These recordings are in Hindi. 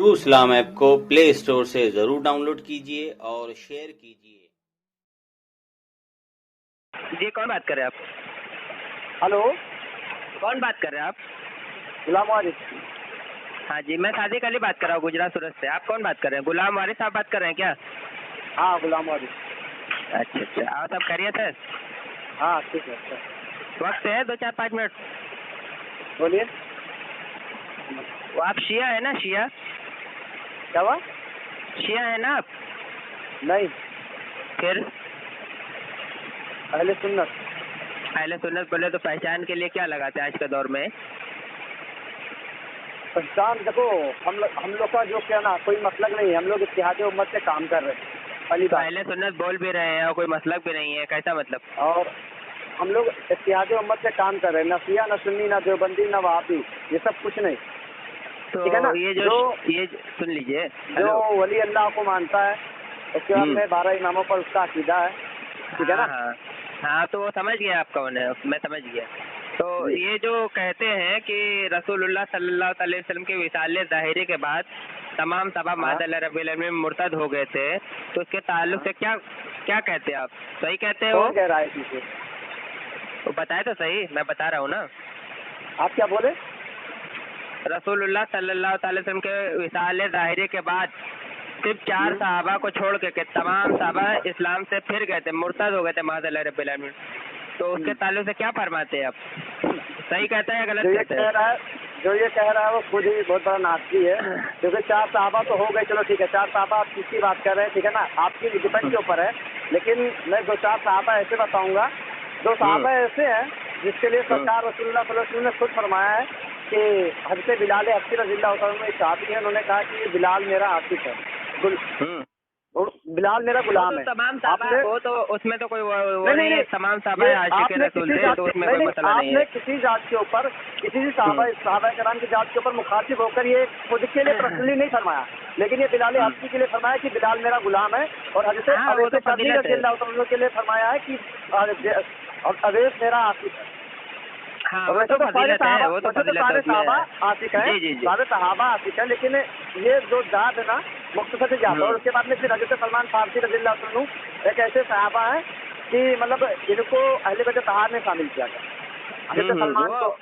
ट्रू इस्लाम ऐप को प्ले स्टोर से जरूर डाउनलोड कीजिए और शेयर कीजिए। जी, कौन बात कर रहे हैं आप? हेलो, कौन बात कर रहे हैं आप? गुलाम वारिस। हाँ जी, मैं सादिक अली बात कर रहा हूँ गुजरात सूरत से। आप कौन बात कर रहे हैं? गुलाम वारिस साहब बात कर रहे हैं क्या? हाँ, गुलाम वारिस। अच्छा अच्छा, और सब खैरियत है? हाँ, ठीक है। अच्छा, वक्त है 2-4-5 मिनट? बोलिए। वो आप शिया है ना? शिया क्या हुआ? शिया है ना आप? नहीं, फिर अहले सुन्नत। अहले सुन्नत बोले तो पहचान के लिए क्या लगाते हैं आज के दौर में? पहचान देखो, हम लोग का जो क्या ना कोई मतलब नहीं है। हम लोग इत्तेहाद उम्मत से काम कर रहे हैं, पहली तो बात। अहले सुन्नत बोल भी रहे हैं और कोई मतलब भी नहीं है, कैसा मतलब? और हम लोग इत्तेहाद उम्मत से काम कर रहे हैं, ना शिया, ना सुन्नी, ना देवबंदी, ना वहाबी, ये सब कुछ नहीं। ठीक है ना? तो ये सुन लीजिए, जो वली अल्लाह को मानता है, उसके बाद में 12 इमामों पर उसका अकीदा है। ठीक है ना? हाँ, तो वो समझ गया आप कौन है, मैं समझ गया। तो ये जो कहते हैं कि रसूलुल्लाह सल्लल्लाहु अलैहि वसल्लम के विसाले ज़ाहिरी के बाद तमाम सहाबा मादअल्लाह रब्बिल आलमीन में मुर्तद हो गए थे, तो उसके ताल्लुक से क्या क्या कहते हैं आप? सही कहते हो? कौन कह रहा है इसे? तो बताए तो सही, मैं बता रहा हूँ ना। आप क्या बोले? रसूलुल्लाह सल्लल्लाहु अलैहि वसल्लम के विसाले ज़ाहिरी के बाद सिर्फ 4 सहाबा को छोड़ के तमाम सहाबा इस्लाम से फिर गए थे, मुर्तद हो गए थे माज़अल्लाह रब्बिल आलमीन। तो उसके ताल्लुक से क्या फरमाते हैं आप? सही कहता है या गलत कहता है? जो ये कह रहा है वो खुद ही बहुत बड़ा नास्ती है, क्योंकि 4 सहाबा तो हो गए। चलो ठीक है, 4 सहाबा आप किसकी बात कर रहे हैं? ठीक है ना, आपकी डिपेंड के ऊपर है। लेकिन मैं 2-4 सहाबा ऐसे बताऊंगा। 2 सहाबा ऐसे हैं जिसके लिए सरकार रसूलुल्लाह सल्लल्लाहु अलैहि वसल्लम ने खुद फरमाया है कि हज़रत बिलाल हबशी रज़ियल्लाहु तआला अन्हु एक सहाबी है, उन्होंने कहा कि बिलाल मेरा आशिक है, बिलाल मेरा गुलाम है। तमाम सहाबा वो तो उसमें तो कोई वो नहीं है, तमाम सहाबा आशिक रसूल थे, तो उसमें कोई मसला नहीं है। आपने किसी जात के ऊपर, किसी भी सहाबा कराम की जात के ऊपर मुखातिब होकर ये खुद के लिए पर्सनली नहीं फरमाया, लेकिन ये बिलाल हबशी के लिए फरमाया कि बिलाल मेरा गुलाम है। और हज़रत अबी रज़ियल्लाहु तआला के लिए फरमाया है कि अवैस मेरा आशिक है। हाँ, वो तो फजीलत है, वो तो सारे सहाबा आशिक है, सारे सहाबा आशिक है। लेकिन ये जो जात है ना, मुख्तसर जात है। और उसके बाद में फिर हज़रत सलमान फारसी रज़ियल्लाहु अन्हु एक ऐसे सहाबा हैं कि मतलब इनको अहले बैत तहार में शामिल किया गया। हज़रत सलमान को,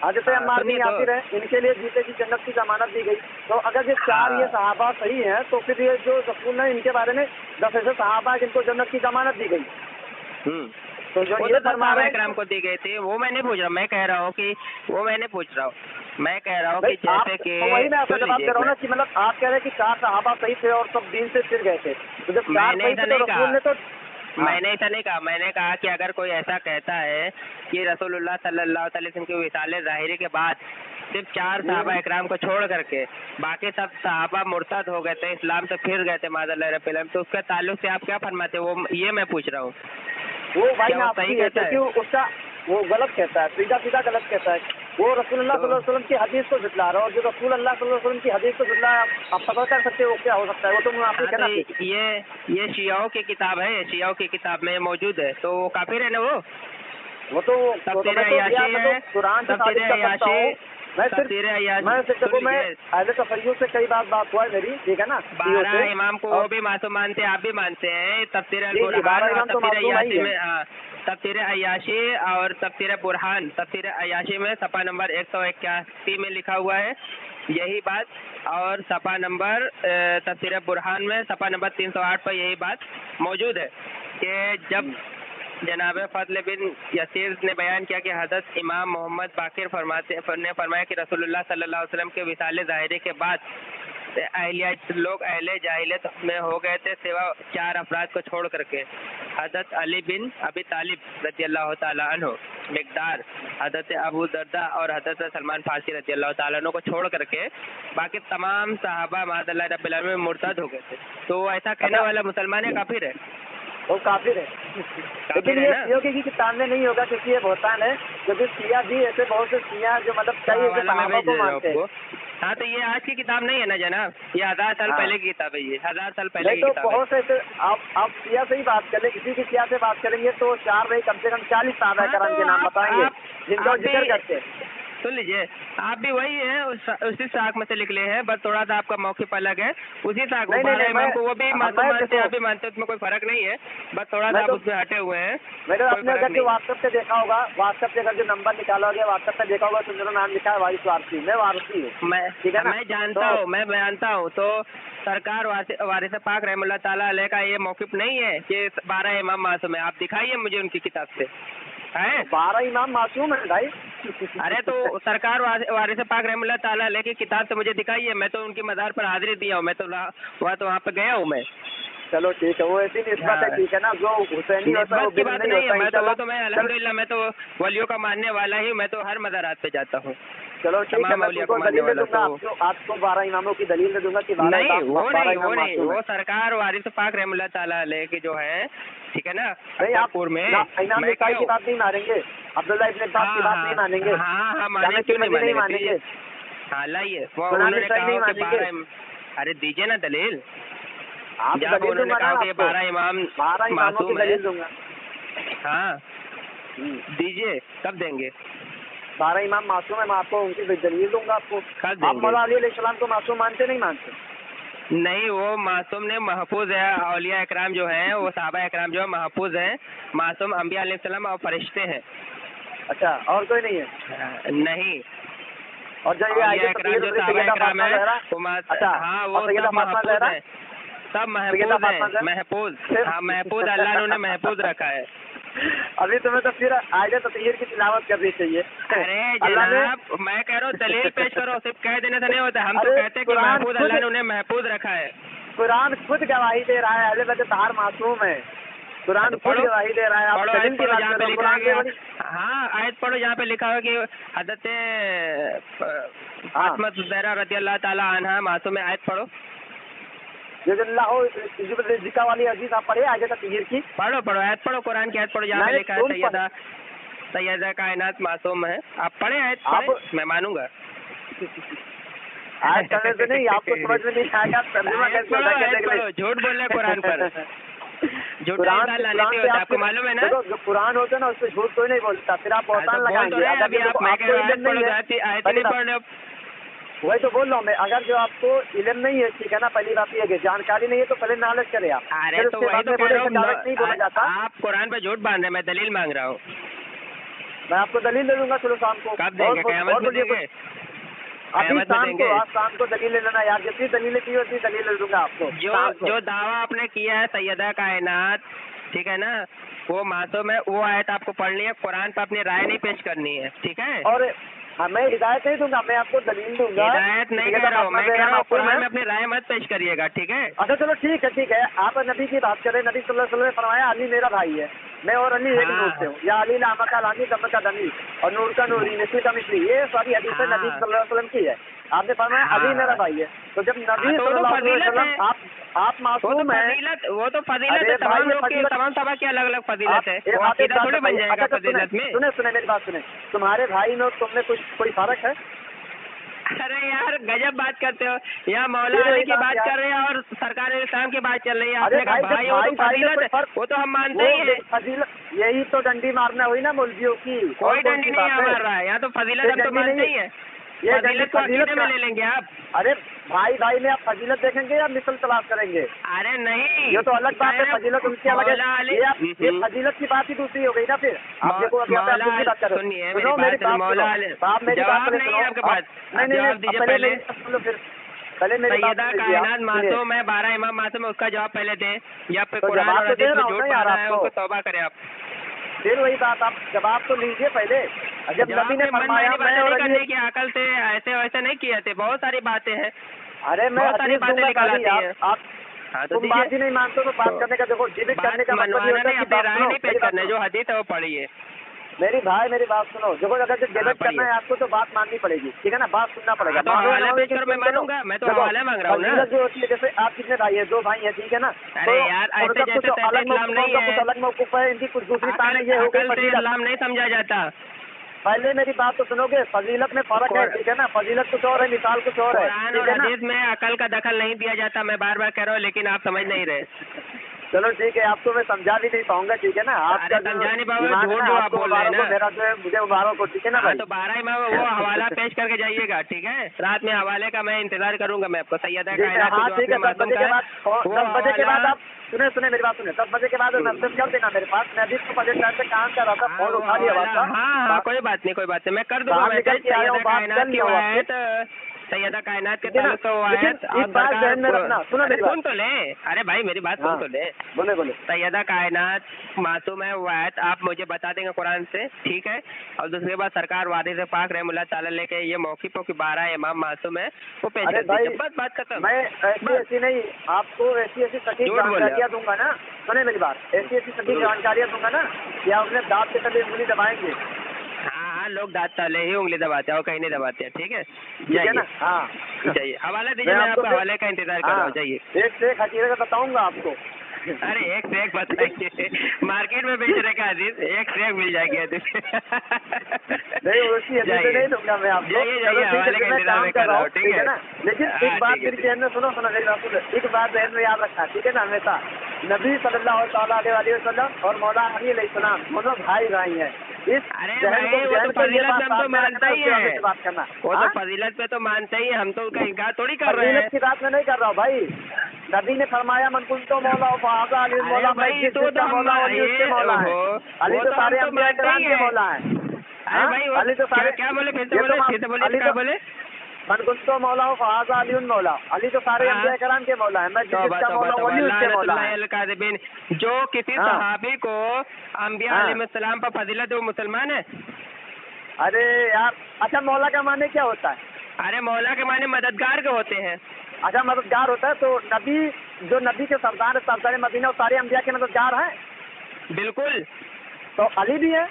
हज़रत अम्मार बिन यासिर है, इनके लिए जीते की जन्नत की जमानत दी गई। तो अगर ये 4 ये सहाबा सही हैं, तो फिर ये जो रसूल ने इनके बारे में 10 ऐसे सहाबा है जिनको जन्नत की जमानत दी गई। तो जो ये सहाबा इकराम को दी गई थी, वो मैं नहीं पूछ रहा हूँ। मैं कह रहा हूँ कि जैसे कि वही मैं आपसे जवाब दे रहा हूँ ना कि मतलब आप कह रहे हैं कि 4 सहाबा सही थे और सब दीन से फिर गए थे। तो जब 4 सही थे तो रसूल ने तो मैंने ऐसा नहीं कहा। मैंने कहा कि अगर कोई ऐसा कहता है कि रसूलुल्लाह सल्लल्लाहु अलैहि वसल्लम के विसाले ज़ाहिरी के बाद सिर्फ 4 सहाबा इकराम को छोड़ करके बाकी सब सहाबा मुर्तद हो गए थे, इस्लाम से फिर गए थे माज़अल्लाह रब्बिल आलमीन, तो उसके ताल्लुक से आप क्या फरमाते? वो ये मैं पूछ रहा हूँ। वो भाई मैं सही कहता है, क्योंकि उसका वो गलत कहता है, सीधा गलत कहता है। वो रसूलुल्लाह सल्लल्लाहु अलैहि वसल्लम की हदीस को झुठला रहा है, और जो रसूल अल्लाह सल्लल्लाहु अलैहि वसल्लम की हदीस को झुठला, आप पता कर सकते हो वो क्या हो सकता है? वो तो मुनाफिक है ना। ये शियाओं की किताब है, शियाओं की किताब में मौजूद है, तो वो काफिर है ना? वो तो कुरान से साबित कर सकता हूँ। मैं अहले तफय्युज़ से कई बात हुआ है मेरी, ठीक है ना। 12 इमाम को वो भी मासूम मानते हैं, आप भी मानते हैं। तफसीर अल-बुरहान और तफसीर अय्याशी में, तफसीर अय्याशी और तफसीर बुरहान, तफसीर अय्याशी में सफ़ा नंबर 181 में लिखा हुआ है यही बात, और सफ़ा नंबर तफसीर बुरहान में सफ़ा नंबर 308 पर यही बात मौजूद है कि जब जनाब फजल बिन यसीर ने बयान किया कि हज़रत इमाम मोहम्मद बाकिर ने फरमाया कि रसूलुल्लाह सल्लल्लाहु अलैहि वसल्लम के विसाले ज़ाहिरी के बाद लोग अहले जाहिलियत में हो गए थे सिवा 4 अफराद को छोड़ करके। हज़रत अली बिन अबी तालिब रज़ियल्लाहु ताला अन्हु, मिक़दार, हज़रत अबू दरदा और हज़रत सलमान फारसी रज़ियल्लाहु ताला अन्हु को छोड़ करके बाकी तमाम सहाबा माज़अल्लाह रब्बिल आलमीन मुर्तद हो गए थे। तो ऐसा कहने वाला मुसलमान है काफिर है? वो काफिर है। लेकिन ये शियों की किताब में नहीं होगा, क्योंकि ये बहुतान है। क्योंकि शिया भी ऐसे बहुत से शिया जो मतलब कई ऐसे सहाबा को मानते हैं। हाँ, तो ये आज की किताब नहीं है ना जनाब, ये 1000 साल पहले की किताब है। ये 1000 साल पहले की तो किताब है। बहुत ऐसे आप शिया से ही बात कर ले, किसी भी शिया से बात करेंगे तो 4 नहीं कम से कम 40 सहाबा कराम के नाम बताएंगे जिनका जिक्र करते हैं। सुन लीजिए, आप भी वही है, उसी साख में से निकले हैं, बस थोड़ा सा आपका मौक़िफ़ अलग है। उसी साख में 12 इमाम को वो भी मासूम मानते हैं, आप भी मानते हैं, उसमें कोई फर्क नहीं है, बस थोड़ा सा आप उसमें हटे हुए हैं। मैंने आपने अगर जो व्हाट्सएप पे देखा होगा, व्हाट्सएप पे अगर जो नंबर निकाला होगा, व्हाट्सएप पे देखा होगा तो मेरा नाम लिखा है वारिस वारसी, मैं वारसी हूँ। ठीक है ना? मैं जानता हूँ, मैं जानता हूँ। तो सरकार वारिस पाक रहमतुल्लाह ताला अलैह का ये मौक़िफ़ नहीं है कि 12 इमाम मासूम है। आप दिखाइए मुझे उनकी किताब से, है 12 इमाम मासूम है भाई। अरे तो सरकार वारिस पाक रहमतुल्लाह ताला अलैह की किताब से मुझे दिखाइए, मैं तो उनकी मज़ार पर हाजिरी दिया हूँ, मैं तो वहाँ पे गया हूँ मैं। चलो ठीक है, वो ऐसी निस्बत है, ठीक है ना, जो हुसैनी होता है वो बात नहीं है। मैं अल्हम्दुलिल्लाह मैं तो वलियों का मानने वाला ही, मैं तो हर मज़ारात पे जाता हूँ। चलो ठीक है, मैं तुमको दलील दे दूंगा, आपको 12 इमामों की दलील दे दूंगा कि 12 नहीं, वो सरकार वारिस पाक रहमतुल्लाह ताला अलैह की जो है, ठीक है ना, अकबरपुर में इमाम निकाई की बात नहीं मानेंगे, अब्दुल्लाह इब्न अब्बास की बात नहीं मानेंगे। हाँ मानेंगे, क्यों नहीं मानेंगे? हाँ लाइए, वो उन्होंने कहा कि 12, अरे दीजिए ना दलील, जब उन्होंने कहा कि 12 इमाम मासूम है। हाँ दीजिए, कब देंगे? 12 इमाम मासूम है, मैं आपको उनकी दलील दूंगा आपको। आप मौला अली अलैहिस्सलाम को मासूम मानते नहीं मानते? नहीं, वो मासूम ने महफूज है, औलिया इकराम जो हैं, वो सहाबा इकराम जो है महफूज है, मासूम अंबिया अलैहिस्सलाम और फरिश्ते हैं। अच्छा, और कोई नहीं है? नहीं, और जो ये औलिया इकराम जो सहाबा इकराम है वो, अच्छा, हाँ वो सब महफूज है, सब महफूज, हाँ महफूज, अल्लाह ने उन्हें महफूज रखा है। अभी तुम्हें तो फिर आयत तत्हीर की तिलावत करनी चाहिए। अरे जनाब, मैं कह रहा हूँ दलील पेश करो, सिर्फ कह देने से नहीं होता, हम तो कहते हैं कि महफूज, अल्लाह ने उन्हें महफूज रखा है। कुरान खुद गवाही दे रहा है, अहले बैत तहार मासूम है, कुरान खुद गवाही दे रहा है। आप दलील की बात करो, कुरान के बड़ी, हाँ आयत पढ़ो जहाँ पे लिखा है कि हज़रत फातिमा ज़हरा रज़ी अल्लाह ताला अन्हा मासूम है, आयत पढ़ो। जिका वाली अजीज आप पढ़े आगे तकदीर की, पढ़ो आयत पढ़ो, कुरान की आयत पढ़ो जहाँ पे लिखा है सैयदा कायनात मासूम है, आप पढ़े आयत पढ़े, मैं मानूंगा। आयत पढ़ने से नहीं, आपको समझ में नहीं आएगा, तर्जुमा कैसे? झूठ बोल रहे कुरान पर, झूठ आपको मालूम है ना? जो कुरान होता है ना, उससे झूठ कोई नहीं बोलता, फिर आप औसान लगाएंगे। वही तो बोल रहा हूँ मैं, अगर जो आपको इल्म नहीं है, ठीक है ना, पहली बात ये है जानकारी नहीं है तो पहले नॉलेज करें आप। अरे तो वही तो कह रहा हूँ, नहीं बोला जाता, आप कुरान पे झूठ बांध रहे हैं, मैं दलील मांग रहा हूँ। मैं आपको दलील दे दूंगा, चलो शाम को। कब देंगे? क़यामत में देंगे? अभी शाम को दलील ले लेना यार, जितनी दलीलें की होती दलील ले दूंगा आपको। जो दावा आपने किया है सैयदा कायनात, ठीक है ना, वो मासूम है, वो आयत आपको पढ़नी है, कुरान पर अपनी राय नहीं पेश करनी है, ठीक है? और मैं हिदायत नहीं दूंगा, मैं आपको दलील दूंगा। हिदायत नहीं कह रहा हूँ, मैं कह रहा हूँ कुरान में अपनी राय मत पेश करिएगा, ठीक है? अच्छा चलो ठीक है, आप नबी की बात करें, नबी सल्लल्लाहु अलैहि वसल्लम ने फरमाया अली मेरा भाई है, मैं और अली एक नूर से हूँ, या अली लामा का लानी दम का दमी और नूर का नूरी मिस्ली का मिस्ली, ये सारी हदीस नबी सल्लल्लाहु अलैहि वसल्लम की है। आपने फरमाया अली मेरा भाई है, तो जब नबी सल्लल्लाहु अलैहि वसल्लम आप मासूम है, वो तो फजीलत है, तमाम लोग की, तमाम सभा की अलग अलग फजीलत है, वो अकीदा थोड़ी बन जाएगा फजीलत में। सुने मेरी बात सुने, तुम्हारे भाई में तुम में कुछ कोई फर्क है? अरे यार गजब बात करते हो, यहाँ मौला अली की बात कर रहे हैं और सरकार इस्लाम की बात चल रही है, आपने कहा भाई वो तो फजीलत है, वो तो हम मानते ही हैं। फजीलत यही तो डंडी मारना हुई ना मौलवियों की, कोई डंडी नहीं मार रहा है, यहाँ तो फजीलत हम तो मानते ही है, ये फजीलत में ले लेंगे आप। अरे भाई में आप फजीलत देखेंगे या मिसल तलाश करेंगे? अरे नहीं, ये तो अलग बात है, फजीलत उनकी अलग है, ये फजीलत की बात ही दूसरी हो गई ना। फिर आप देखो अभी आप दूसरी बात करो, सुनिए मेरी बात, आप मेरी बात नहीं आपके पास, नहीं पहले सैयदा कायनात मासूम है, 12 इमाम मासूम है, उसका जवाब पहले दें, या फिर कुरान और हदीस में झूठ पा रहा है उसको तौबा करें आप। फिर वही बात, आप जवाब तो लीजिए पहले। जब नबी ने फरमाया नहीं करने की अकल से ऐसे वैसे नहीं किए थे, बहुत सारी बातें हैं। अरे मैं सारी बातें निकालती हैं आप तुम बात ही नहीं मानते तो बात करने का देखो, जीवित करने का मतलब ये होता है कि राय नहीं पेश करना, जो हदीस है वो पढ़िए। मेरी बात सुनो, देखो अगर जो डिबेट करना है आपको तो बात माननी पड़ेगी, ठीक है ना, बात सुनना पड़ेगा। मैं मानूंगा, मैं तो हवाला मांग रहा हूँ ना। जो होती है जैसे आप कितने भाई है, 2 भाई है, ठीक है ना, अरे यार ऐसे जैसे कुछ अलग मौकूफ है, इनकी कुछ दूसरी ताने ये हो गई, इस्लाम नहीं समझा जाता। पहले मेरी बात तो सुनोगे, फजीलत में फर्क है, ठीक है ना, फजीलत कुछ और है, मिसाल कुछ और है, कुरान और हदीस में अकल का दखल नहीं दिया जाता, मैं बार बार कह रहा हूँ, लेकिन आप समझ नहीं रहे। चलो ठीक है, आपको मैं समझा भी नहीं पाऊंगा, ठीक है ना। आपका समझा नहीं पाऊंगा, झूठ जो आप बोल रहे हैं ना, मेरा जो है मुझे उबारों को, ठीक है ना भाई। तो 12 में वो हवाला पेश करके जाइएगा, ठीक है। रात में हवाले का मैं इंतजार करूंगा, मैं आपको सैयदा कायनात हाँ ठीक है, 10 बजे के बाद, 10 बजे के बाद आप सुने मेरी बात सुने, 10 बजे के बाद मैसेज कर देना मेरे पास। मैं अभी तो बजे टाइम पे काम कर रहा था, फोन उठा लिया बात। हाँ कोई बात नहीं, मैं कर दूंगा मैसेज। सैयदा कायनात के ताल्लुक तो सुन तो ले, अरे भाई मेरी बात सुन तो ले। बोले सैयदा कायनात मासूम है वायत, आप मुझे बता देंगे कुरान से, ठीक है। और दूसरी बात, सरकार वारिस पाक रहमुल्लाह ताला लेके ये मौक़िफ़ की 12 इमाम मासूम है वो पेश कर दीजिए, बस बात खत्म। मैं ऐसी नहीं, आपको ऐसी सटीक जानकारियाँ दूंगा ना, सुने मेरी बात, ऐसी सटीक जानकारियाँ दूंगा ना कि आप अपने दांत के तले उंगली दबाएंगे। हाँ, लोग दांत तले ही उंगली दबाते हैं और कहीं नहीं दबाते हैं, ठीक है। जाइए ना, हाँ जाइए, हवाला दीजिए, मैं आपको हवाले का इंतजार कर रहा हूँ, जाइए। एक से एक हकीकत बताऊंगा आपको। अरे एक से एक बताइए, मार्केट में बेच रहे का हदीस एक से एक मिल जाएगी हदीस। नहीं उसकी हदीस नहीं दूंगा मैं आपको, हवाले का इंतजार कर रहा हूँ, ठीक है ना। लेकिन एक बात मेरी ज़हन में सुनो मेरी बात सुनो, एक बात ज़हन में याद रखना, ठीक है ना। हमेशा नबी सल्लल्लाहु अलैहि वसल्लम और मौला अली अलैहिस्सलाम दोनों भाई हैं। अरे भाई वो तो फजीलत पे हम तो मानते ही है, वो तो फजीलत पे तो मानते ही है, हम तो उसका इनकार थोड़ी कर रहे हैं। की बात में नहीं कर रहा हूँ भाई, नबी ने फरमाया मन कुंतो मौला फाज़ा अली मौला, मैं तो मौला अली उसके मौला है, अली तो सारे अंबिया किराम के मौला है। अरे भाई अली तो सारे क्या बोले, फिर से बोले क्या बोले? मन कुंतो मौला फाज़ा अली मौला, अली तो सारे अंबिया किराम के मौला है, मैं जिसका मौला वली उसके मौला है। जो किसी सहाबी को अंबिया अलैहिस्सलाम पर फजीलत है वो मुसलमान है? अरे यार, अच्छा मौला का माने क्या होता है? अरे मौला के माने मददगार के होते हैं। अच्छा मददगार होता है, तो नबी जो नबी के सरदार सरदार मदीना और सारे अंबिया के मददगार हैं? बिल्कुल। तो अली भी है?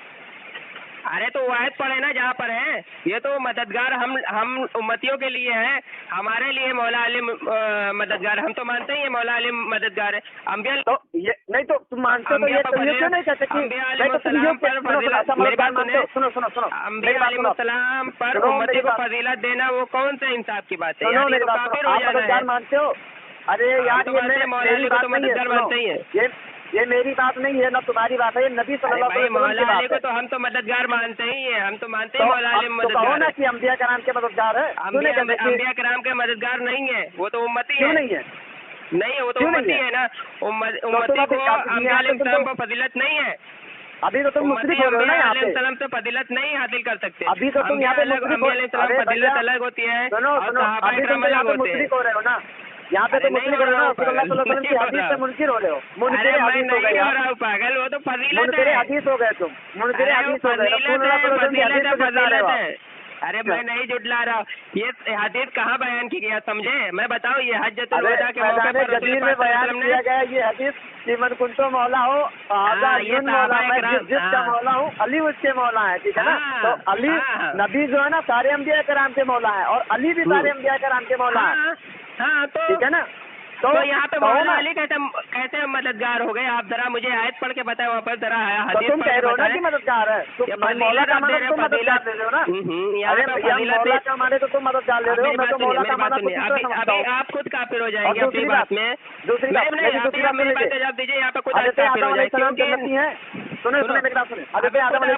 अरे तो वायद पढ़े ना जहाँ पर है, ये तो मददगार हम उम्मतियों के लिए है, हमारे लिए मौला अली मददगार, हम तो मानते ही है मौला अली मददगार है। अंबिया तो ये नहीं तो तुम मानते तो ये क्यों नहीं कहते कि अंबिया अलैहिस्सलाम पर फजीलत, मेरी बात सुनो, अंबिया अलैहिस्सलाम पर उम्मती को फजीलत देना वो कौन सा इंसाफ की बात है? काफिर हो जाना है। मानते हो? अरे यार ये मौला अली को तो मददगार मानते ही है, ये मेरी बात नहीं है ना तुम्हारी बात है, ये नबी सल्लल्लाहु अलैहि वसल्लम की बात है। को तो हम तो मददगार मानते ही है, हम तो मानते हैं मौला अली मददगार है। ना कि अंबिया कराम के मददगार है, अंबिया कराम के मददगार नहीं है, वो तो उम्मती है। नहीं है? नहीं, वो तो उम्मती है ना, उम्मती को अंबिया अलैहिस्सलाम पर फजीलत नहीं है। अभी तो तुम मुश्रिक हो रहे हो ना यहाँ पे, अलैहिस्सलाम से फजीलत नहीं हासिल कर सकते। अभी तो तुम यहाँ पे फजीलत अलग होती है, अभी तुम यहाँ पे मुश्रिक हो रहे हो ना, यहाँ पे तो मुश्रिक हो रहे हो, की हदीस से मुनकिर हो रहे हो, मुनकिर हदीस हो गए पागल, वो तो फजीलत है, हदीस हो गए तुम, मुनकिर हदीस हो गए। अरे मैं नहीं जुटला रहा हूँ, ये हदीस कहाँ बयान की गया समझे? मैं बताऊँ, ये हज्जतुल वदा के मौके पर गदीर में बयान किया गया ये हदीस कि मन कुंतो मौला हो ये मौला, मैं जिसका मौला हूँ अली उसके मौला है, ठीक है ना। तो अली नबी जो है ना सारे अंबिया कराम के मौला है, और अली भी सारे अंबिया कराम के मौला है, हाँ तो ठीक है ना। तो यहाँ पे मौला अली कैसे मददगार हो गए? आप जरा मुझे आयत पढ़ के बताए वापस जरा हदीस तुम कह रहे हो ना कि मददगार है, मौला का माने तुम मददगार दे रहे हो ना। मौला का माने तो तुम मददगार ले रहे हो, मैं तो मौला का माना अभी आप खुद काफिर हो जाएंगे अपनी बात में। दूसरी बात मेरी बात जवाब दीजिए, यहाँ पे खुद काफिर हो जाएंगे। सुने मेरी बात सुने,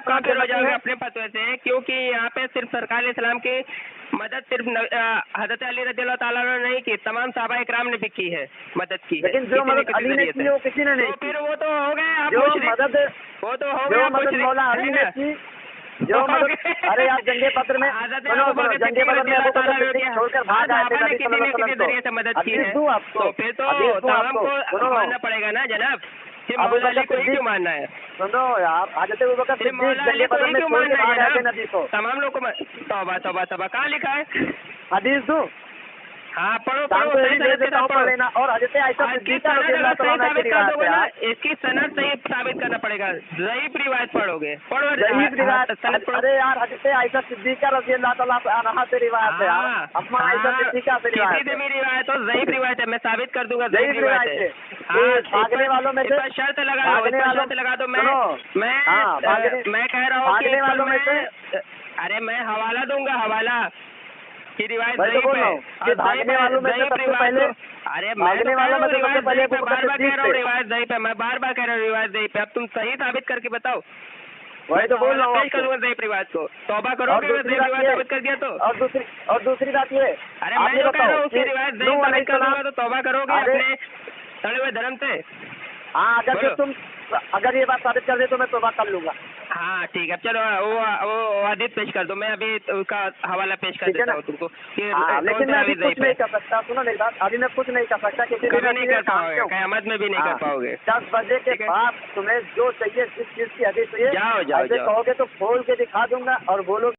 काफिर हो जाएंगे अपने फतवे से, क्योंकि यहाँ पे सिर्फ सरकार इस्लाम की मदद सिर्फ हज़रत अली रज़ियल्लाहु ताला अन्हु ने नहीं की, तमाम सहाबा इकराम ने भी की है, मदद की है। लेकिन जो मदद अली ने की वो किसी ने नहीं की, फिर वो तो हो गए आप मदद, वो तो हो गए मदद मौला अली ने की, जो मदद। अरे आप जंगे बद्र में जंगे बद्र में अबू बकर सिद्दीक छोड़कर भाग आए थे नबी सल्लल्लाहु अलैहि वसल्लम से मदद की है, आपको फिर तो तमाम को मानना पड़ेगा ना जनाब। मौला अली को ही क्यों मानना है? सुनो यार, हज़रत अबू बकर सिद्दीक जंगे बद्र में छोड़ के भाग आए थे नबी को, तमाम लोग को। तौबा तौबा तौबा, कहाँ लिखा है? हदीस दो, हाँ पढ़ो पढ़ लेना। और हज़रत आयशा सिद्दीक़ा रज़ियल्लाहु ताला की रिवायत है, इसकी सनद सही साबित करना पड़ेगा, ज़ईफ़ रिवायत पढ़ोगे, पढ़ो ज़ईफ़ रिवायत। अरे यार हज़रत आयशा सिद्दीक़ा रज़ियल्लाहु ताला अन्हा से रिवायत है, अम्मा आयशा सिद्दीक़ा से रिवायत है, किसी भी रिवायत हो ज़ईफ़ रिवायत है, मैं साबित कर दूंगा ज़ईफ़ रिवायत है। भागने वालों में से शर्त लगा दो, मैं कह रहा हूँ कि भागने वालों में से, अरे मैं हवाला दूंगा, हवाला कि रिवायत मैं तो बोल रहा हूँ कि भागने वालों में से सबसे पहले अरे भागने वालों में से सबसे पहले बार बार कह रहा हूँ रिवायत दही पे, मैं बार बार कह रहा हूँ रिवायत दही पे। अब तुम सही साबित करके बताओ। वही तो बोल रहा हूँ पेश करूँगा दही रिवायत को, तौबा करोगे अगर दही रिवायत साबित कर दिया तो। और दूसरी बात ये, अरे मैं जो कह रहा हूँ उसकी रिवायत दही साबित कर दूंगा तो तौबा करोगे अपने तड़े हुए धर्म से। हाँ, अगर ये बात साबित कर दे तो मैं तौबा कर लूंगा। हाँ ठीक है, चलो वो हदीस पेश कर दो, मैं अभी उसका हवाला पेश कर देता हूँ तुमको। लेकिन मैं अभी कुछ नहीं कर सकता, सुनो मेरी बात, अभी मैं कुछ नहीं कर सकता, किसी भी नहीं कर पाओगे, कयामत में भी नहीं कर पाओगे। 10 बजे के बाद तुम्हें जो चाहिए जिस चीज की हदीस चाहिए जाओ कहोगे तो खोल के दिखा दूंगा और बोलो